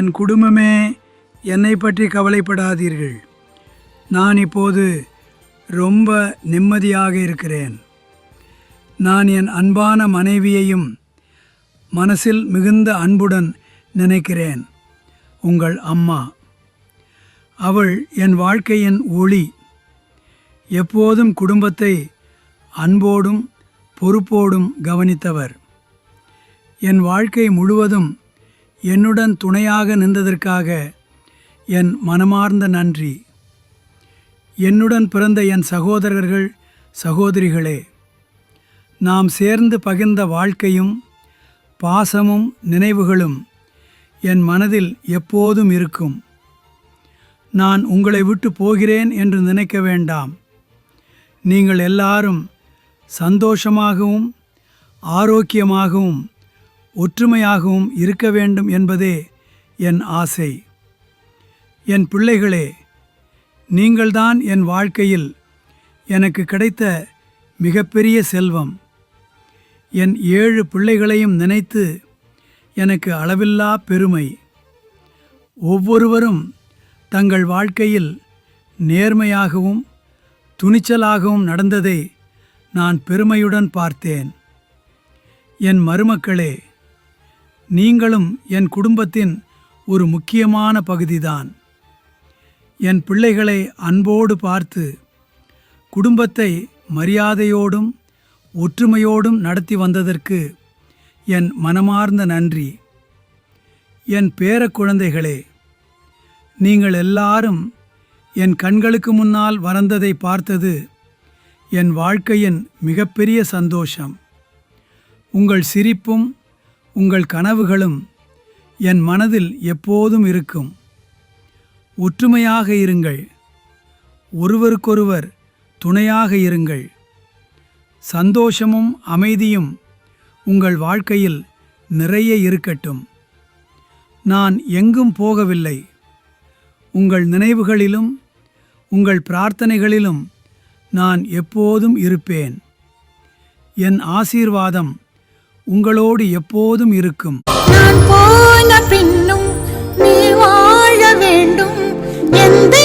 என் குடும்பமே, என்னை பற்றி கவலைப்படாதீர்கள். நான் இப்போது ரொம்ப நிம்மதியாக இருக்கிறேன். நான் என் அன்பான மனைவியையும் மனசில் மிகுந்த அன்புடன் நினைக்கிறேன். உங்கள் அம்மா. அவள் என் வாழ்க்கையின் ஒளி. எப்போதும் குடும்பத்தை அன்போடும் பொறுப்போடும் கவனித்தவர். என் வாழ்க்கை முழுவதும் என்னுடன் துணையாக நின்றதற்காக என் மனமார்ந்த நன்றி. என்னுடன் பிறந்த என் சகோதரர்கள், சகோதரிகளே, நாம் சேர்ந்து பகிர்ந்த வாழ்க்கையும் பாசமும் நினைவுகளும் என் மனதில் எப்போதும் இருக்கும். நான் உங்களை விட்டு போகிறேன் என்று நினைக்க வேண்டாம். நீங்கள் எல்லாரும் சந்தோஷமாகவும் ஆரோக்கியமாகவும் ஒற்றுமையாகவும் இருக்க வேண்டும் என்பதே என் ஆசை. என் பிள்ளைகளே, நீங்கள்தான் என் வாழ்க்கையில் எனக்கு கிடைத்த மிகப்பெரிய செல்வம். என் 7 பிள்ளைகளையும் நினைத்து எனக்கு அளவில்லா பெருமை. ஒவ்வொருவரும் தங்கள் வாழ்க்கையில் நேர்மையாகவும் துணிச்சலாகவும் நடந்ததை நான் பெருமையுடன் பார்த்தேன். என் மருமக்களே, நீங்களும் என் குடும்பத்தின் ஒரு முக்கியமான பகுதிதான். என் பிள்ளைகளை அன்போடு பார்த்து குடும்பத்தை மரியாதையோடும் ஒற்றுமையோடும் நடத்தி வந்ததற்கு என் மனமார்ந்த நன்றி. என் பேர குழந்தைகளே, நீங்கள் எல்லாரும் என் கண்களுக்கு முன்னால் வளர்ந்ததை பார்த்தது என் வாழ்க்கையின் மிகப்பெரிய சந்தோஷம். உங்கள் சிரிப்பும் உங்கள் கனவுகளும் என் மனதில் எப்போதும் இருக்கும். ஒற்றுமையாக இருங்கள். ஒருவருக்கொருவர் துணையாக இருங்கள். சந்தோஷமும் அமைதியும் உங்கள் வாழ்க்கையில் நிறைய இருக்கட்டும். நான் எங்கும் போகவில்லை. உங்கள் நினைவுகளிலும் உங்கள் பிரார்த்தனைகளிலும் நான் எப்போதும் இருப்பேன். என் ஆசீர்வாதம் உங்களோடு எப்போதும் இருக்கும். நான் போன பின்னும் நீ வாழ வேண்டும். எந்த